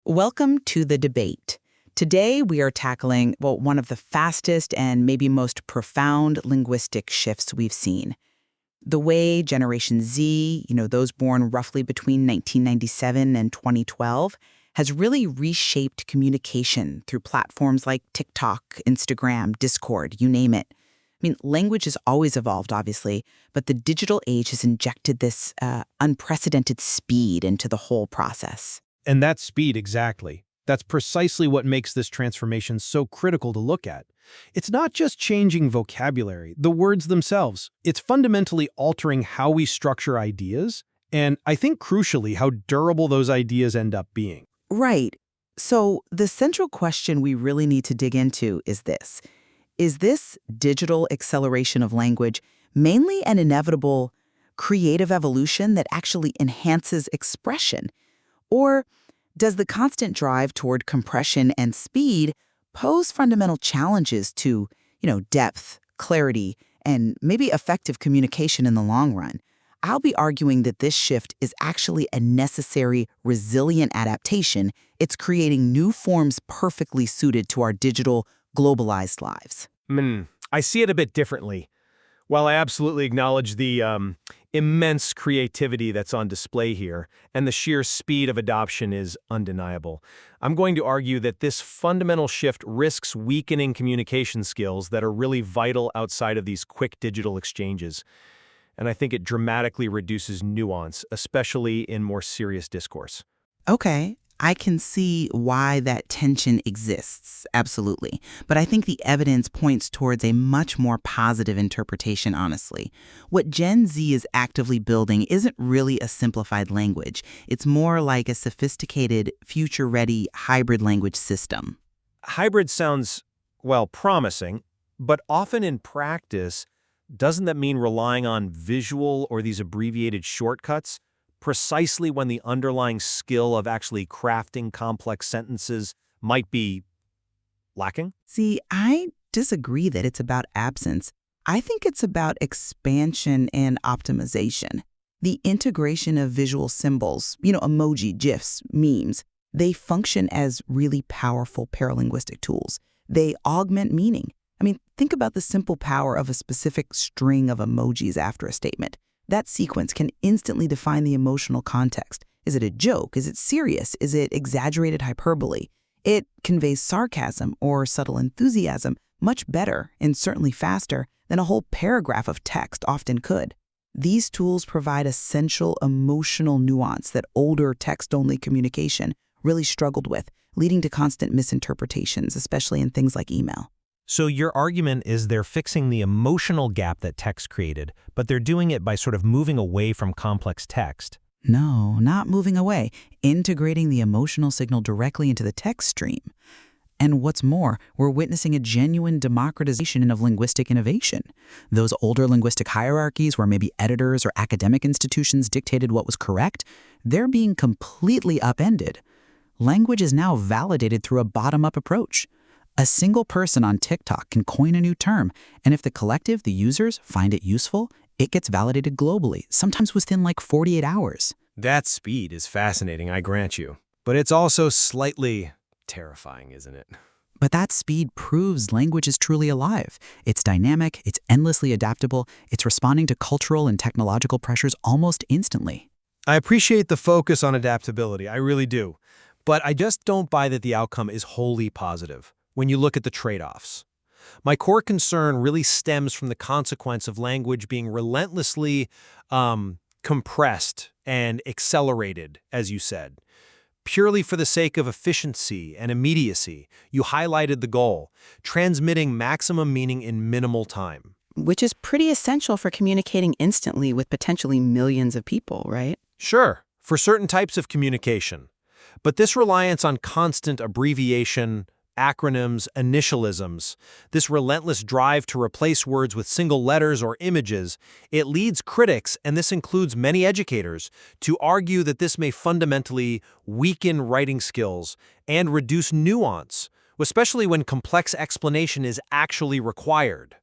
Welcome to the debate. Today we are tackling, one of the fastest and maybe most profound linguistic shifts we've seen. The way Generation Z, those born roughly between 1997 and 2012, has really reshaped communication through platforms like TikTok, Instagram, Discord, you name it. Language has always evolved, obviously, but the digital age has injected this unprecedented speed into the whole process. And that speed, exactly. That's precisely what makes this transformation so critical to look at. It's not just changing vocabulary, the words themselves. It's fundamentally altering how we structure ideas, and I think crucially how durable those ideas end up being. Right. So the central question we really need to dig into is this. Is this digital acceleration of language mainly an inevitable creative evolution that actually enhances expression? Or does the constant drive toward compression and speed pose fundamental challenges to, depth, clarity, and maybe effective communication in the long run? I'll be arguing that this shift is actually a necessary, resilient adaptation. It's creating new forms perfectly suited to our digital, globalized lives. I see it a bit differently. While I absolutely acknowledge the immense creativity that's on display here, and the sheer speed of adoption is undeniable, I'm going to argue that this fundamental shift risks weakening communication skills that are really vital outside of these quick digital exchanges. And I think it dramatically reduces nuance, especially in more serious discourse. Okay, I can see why that tension exists, absolutely. But I think the evidence points towards a much more positive interpretation, honestly. What Gen Z is actively building isn't really a simplified language. It's more like a sophisticated, future-ready hybrid language system. Hybrid sounds, promising, but often in practice, doesn't that mean relying on visual or these abbreviated shortcuts? Precisely when the underlying skill of actually crafting complex sentences might be lacking? See, I disagree that it's about absence. I think it's about expansion and optimization. The integration of visual symbols, emoji, GIFs, memes, they function as really powerful paralinguistic tools. They augment meaning. Think about the simple power of a specific string of emojis after a statement. That sequence can instantly define the emotional context. Is it a joke? Is it serious? Is it exaggerated hyperbole? It conveys sarcasm or subtle enthusiasm much better and certainly faster than a whole paragraph of text often could. These tools provide essential emotional nuance that older text-only communication really struggled with, leading to constant misinterpretations, especially in things like email. So your argument is they're fixing the emotional gap that text created, but they're doing it by sort of moving away from complex text. No, not moving away, integrating the emotional signal directly into the text stream. And what's more, we're witnessing a genuine democratization of linguistic innovation. Those older linguistic hierarchies where maybe editors or academic institutions dictated what was correct, they're being completely upended. Language is now validated through a bottom-up approach. A single person on TikTok can coin a new term, and if the collective, the users, find it useful, it gets validated globally, sometimes within 48 hours. That speed is fascinating, I grant you. But it's also slightly terrifying, isn't it? But that speed proves language is truly alive. It's dynamic, it's endlessly adaptable, it's responding to cultural and technological pressures almost instantly. I appreciate the focus on adaptability, I really do. But I just don't buy that the outcome is wholly positive when you look at the trade-offs. My core concern really stems from the consequence of language being relentlessly compressed and accelerated, as you said. Purely for the sake of efficiency and immediacy, you highlighted the goal, transmitting maximum meaning in minimal time. Which is pretty essential for communicating instantly with potentially millions of people, right? Sure, for certain types of communication. But this reliance on constant abbreviation, acronyms, initialisms, this relentless drive to replace words with single letters or images, it leads critics, and this includes many educators, to argue that this may fundamentally weaken writing skills and reduce nuance, especially when complex explanation is actually required.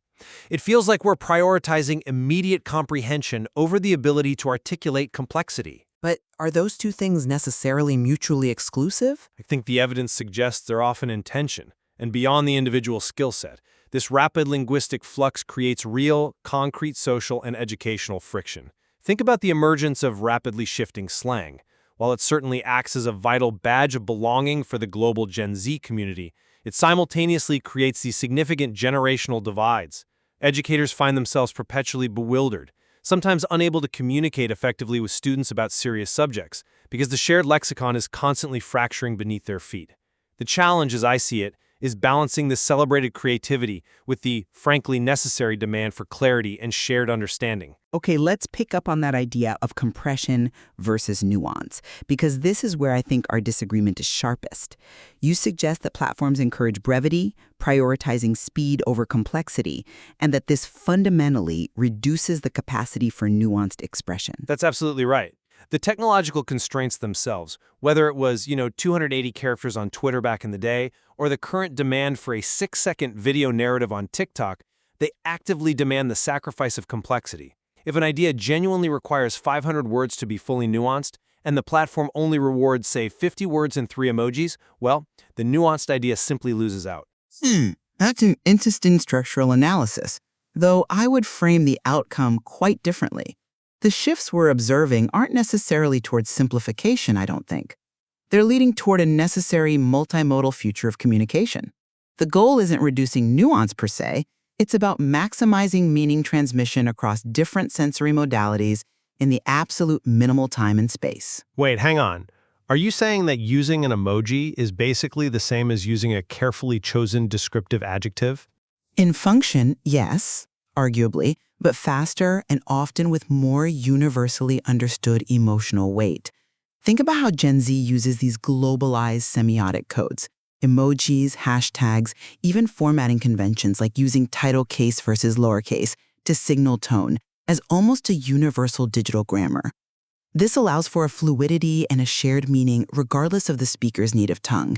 It feels like we're prioritizing immediate comprehension over the ability to articulate complexity. But are those two things necessarily mutually exclusive? I think the evidence suggests they're often in tension, and beyond the individual skill set. This rapid linguistic flux creates real, concrete social and educational friction. Think about the emergence of rapidly shifting slang. While it certainly acts as a vital badge of belonging for the global Gen Z community, it simultaneously creates these significant generational divides. Educators find themselves perpetually bewildered, sometimes unable to communicate effectively with students about serious subjects, because the shared lexicon is constantly fracturing beneath their feet. The challenge, as I see it, is balancing this celebrated creativity with the, frankly, necessary demand for clarity and shared understanding. Okay, let's pick up on that idea of compression versus nuance, because this is where I think our disagreement is sharpest. You suggest that platforms encourage brevity, prioritizing speed over complexity, and that this fundamentally reduces the capacity for nuanced expression. That's absolutely right. The technological constraints themselves, whether it was, 280 characters on Twitter back in the day, or the current demand for a 6-second video narrative on TikTok, they actively demand the sacrifice of complexity. If an idea genuinely requires 500 words to be fully nuanced, and the platform only rewards, say, 50 words and 3 emojis, well, the nuanced idea simply loses out. That's an interesting structural analysis, though I would frame the outcome quite differently. The shifts we're observing aren't necessarily towards simplification, I don't think. They're leading toward a necessary multimodal future of communication. The goal isn't reducing nuance per se, it's about maximizing meaning transmission across different sensory modalities in the absolute minimal time and space. Wait, hang on. Are you saying that using an emoji is basically the same as using a carefully chosen descriptive adjective? In function, yes, arguably, but faster and often with more universally understood emotional weight. Think about how Gen Z uses these globalized semiotic codes, emojis, hashtags, even formatting conventions like using title case versus lowercase to signal tone as almost a universal digital grammar. This allows for a fluidity and a shared meaning regardless of the speaker's native tongue.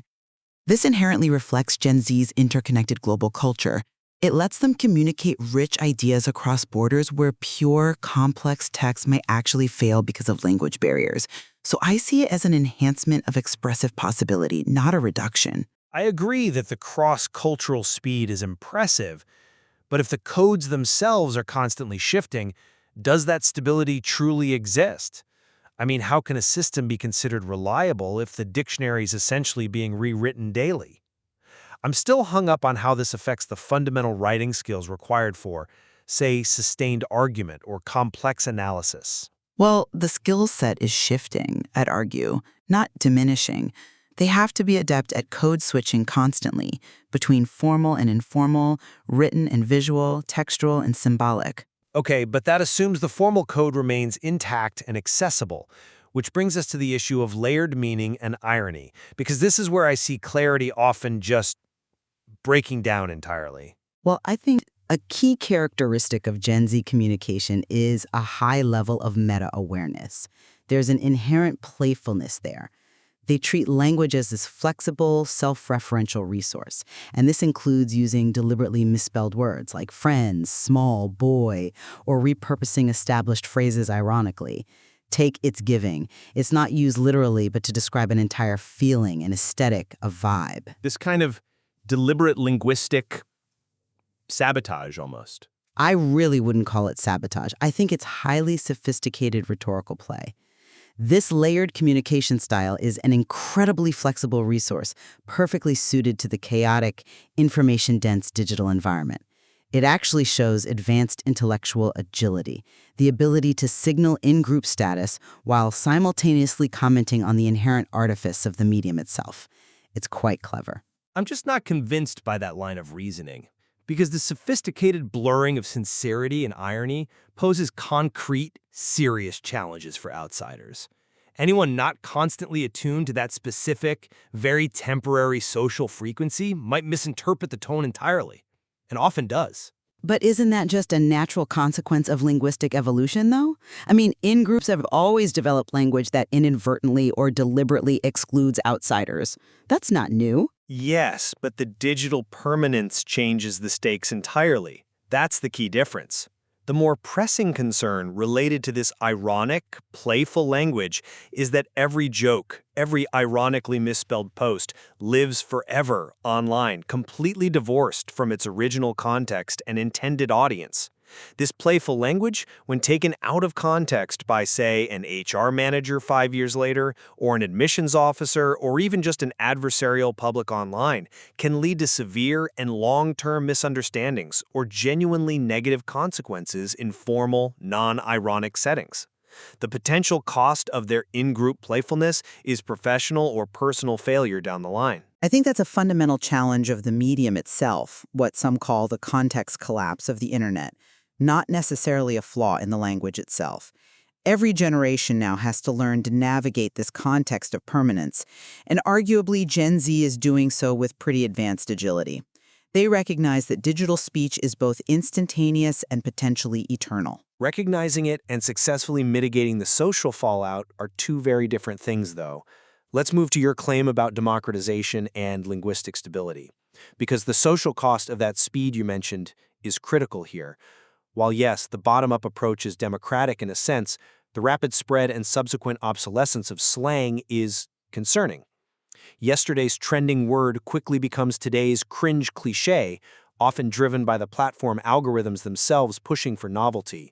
This inherently reflects Gen Z's interconnected global culture. It lets them communicate rich ideas across borders where pure, complex text may actually fail because of language barriers. So I see it as an enhancement of expressive possibility, not a reduction. I agree that the cross-cultural speed is impressive, but if the codes themselves are constantly shifting, does that stability truly exist? I mean, how can a system be considered reliable if the dictionary is essentially being rewritten daily? I'm still hung up on how this affects the fundamental writing skills required for, say, sustained argument or complex analysis. Well, the skill set is shifting, I'd argue, not diminishing. They have to be adept at code switching constantly between formal and informal, written and visual, textual and symbolic. Okay, but that assumes the formal code remains intact and accessible, which brings us to the issue of layered meaning and irony, because this is where I see clarity often just breaking down entirely. Well, I think a key characteristic of Gen Z communication is a high level of meta-awareness. There's an inherent playfulness there. They treat language as this flexible, self-referential resource, and this includes using deliberately misspelled words like friends, small, boy, or repurposing established phrases ironically. Take "it's giving." It's not used literally, but to describe an entire feeling, an aesthetic, a vibe. This kind of deliberate linguistic sabotage almost. I really wouldn't call it sabotage. I think it's highly sophisticated rhetorical play. This layered communication style is an incredibly flexible resource, perfectly suited to the chaotic, information-dense digital environment. It actually shows advanced intellectual agility, the ability to signal in-group status while simultaneously commenting on the inherent artifice of the medium itself. It's quite clever. I'm just not convinced by that line of reasoning, because the sophisticated blurring of sincerity and irony poses concrete, serious challenges for outsiders. Anyone not constantly attuned to that specific, very temporary social frequency might misinterpret the tone entirely, and often does. But isn't that just a natural consequence of linguistic evolution, though? I mean, in-groups have always developed language that inadvertently or deliberately excludes outsiders. That's not new. Yes, but the digital permanence changes the stakes entirely. That's the key difference. The more pressing concern related to this ironic, playful language is that every joke, every ironically misspelled post lives forever online, completely divorced from its original context and intended audience. This playful language, when taken out of context by, say, an HR manager 5 years later, or an admissions officer, or even just an adversarial public online, can lead to severe and long-term misunderstandings or genuinely negative consequences in formal, non-ironic settings. The potential cost of their in-group playfulness is professional or personal failure down the line. I think that's a fundamental challenge of the medium itself, what some call the context collapse of the internet, not necessarily a flaw in the language itself. Every generation now has to learn to navigate this context of permanence, and arguably Gen Z is doing so with pretty advanced agility. They recognize that digital speech is both instantaneous and potentially eternal. Recognizing it and successfully mitigating the social fallout are two very different things, though. Let's move to your claim about democratization and linguistic stability, because the social cost of that speed you mentioned is critical here. While yes, the bottom-up approach is democratic in a sense, the rapid spread and subsequent obsolescence of slang is concerning. Yesterday's trending word quickly becomes today's cringe cliché, often driven by the platform algorithms themselves pushing for novelty.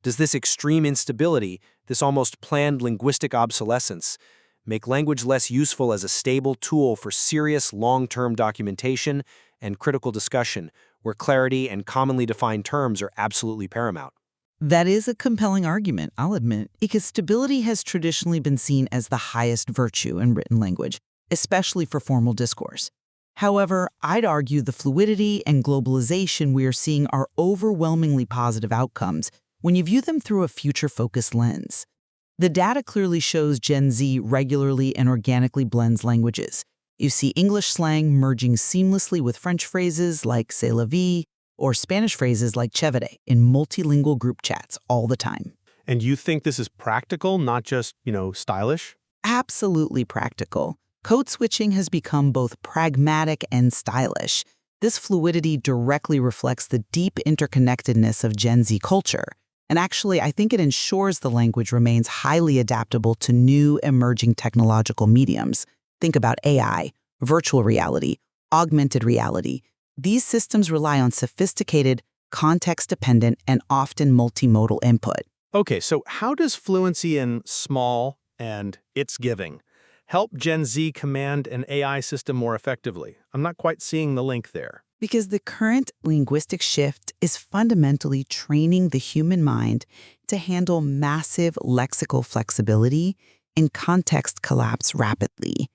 Does this extreme instability, this almost planned linguistic obsolescence, make language less useful as a stable tool for serious long-term documentation and critical discussion, where clarity and commonly defined terms are absolutely paramount? That is a compelling argument, I'll admit, because stability has traditionally been seen as the highest virtue in written language, especially for formal discourse. However, I'd argue the fluidity and globalization we are seeing are overwhelmingly positive outcomes when you view them through a future-focused lens. The data clearly shows Gen Z regularly and organically blends languages. You see English slang merging seamlessly with French phrases like c'est la vie or Spanish phrases like chévere in multilingual group chats all the time. And you think this is practical, not just, stylish? Absolutely practical. Code switching has become both pragmatic and stylish. This fluidity directly reflects the deep interconnectedness of Gen Z culture. And actually, I think it ensures the language remains highly adaptable to new emerging technological mediums. Think about AI, virtual reality, augmented reality. These systems rely on sophisticated, context-dependent, and often multimodal input. Okay, so how does fluency in small and it's giving help Gen Z command an AI system more effectively? I'm not quite seeing the link there. Because the current linguistic shift is fundamentally training the human mind to handle massive lexical flexibility and context collapse rapidly.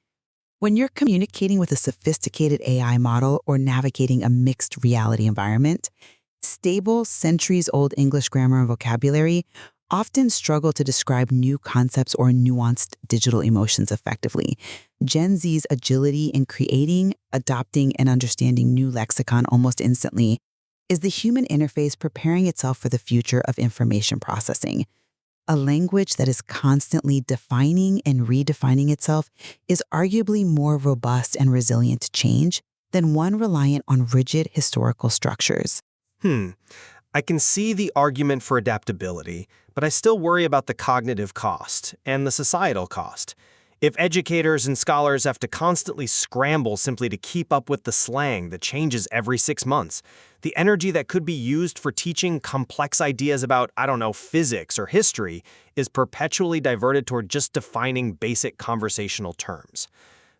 When you're communicating with a sophisticated AI model or navigating a mixed reality environment, stable, centuries-old English grammar and vocabulary often struggle to describe new concepts or nuanced digital emotions effectively. Gen Z's agility in creating, adopting, and understanding new lexicon almost instantly is the human interface preparing itself for the future of information processing. A language that is constantly defining and redefining itself is arguably more robust and resilient to change than one reliant on rigid historical structures. I can see the argument for adaptability, but I still worry about the cognitive cost and the societal cost. If educators and scholars have to constantly scramble simply to keep up with the slang that changes every 6 months, the energy that could be used for teaching complex ideas about, physics or history is perpetually diverted toward just defining basic conversational terms.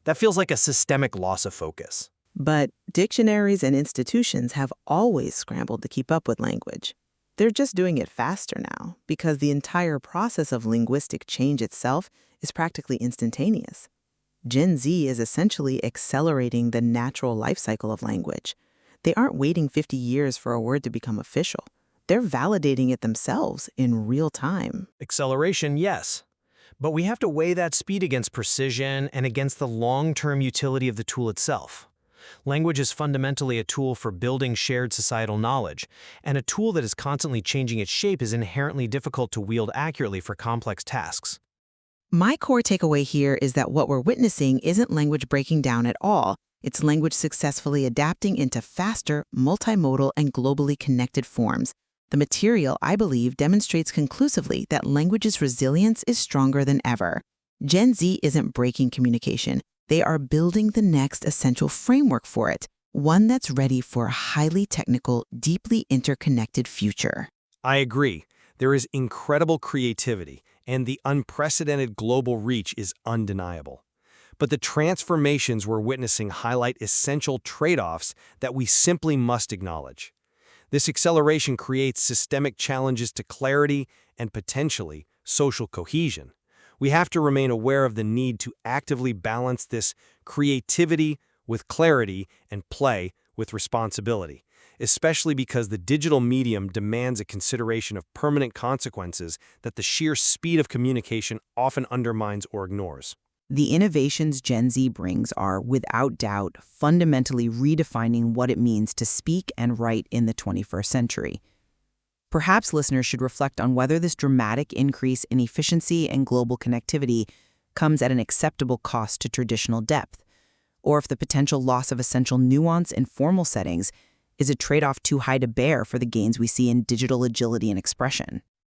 That feels like a systemic loss of focus. But dictionaries and institutions have always scrambled to keep up with language. They're just doing it faster now because the entire process of linguistic change itself is practically instantaneous. Gen Z is essentially accelerating the natural life cycle of language. They aren't waiting 50 years for a word to become official. They're validating it themselves in real time. Acceleration, yes. But we have to weigh that speed against precision and against the long-term utility of the tool itself. Language is fundamentally a tool for building shared societal knowledge, and a tool that is constantly changing its shape is inherently difficult to wield accurately for complex tasks. My core takeaway here is that what we're witnessing isn't language breaking down at all. It's language successfully adapting into faster, multimodal, and globally connected forms, The material, I believe, demonstrates conclusively that language's resilience is stronger than ever. Gen Z isn't breaking communication. They are building the next essential framework for it, one that's ready for a highly technical, deeply interconnected future. I agree. There is incredible creativity, and the unprecedented global reach is undeniable. But the transformations we're witnessing highlight essential trade-offs that we simply must acknowledge. This acceleration creates systemic challenges to clarity and potentially social cohesion. We have to remain aware of the need to actively balance this creativity with clarity and play with responsibility, especially because the digital medium demands a consideration of permanent consequences that the sheer speed of communication often undermines or ignores. The innovations Gen Z brings are, without doubt, fundamentally redefining what it means to speak and write in the 21st century. Perhaps listeners should reflect on whether this dramatic increase in efficiency and global connectivity comes at an acceptable cost to traditional depth, or if the potential loss of essential nuance in formal settings is a trade-off too high to bear for the gains we see in digital agility and expression.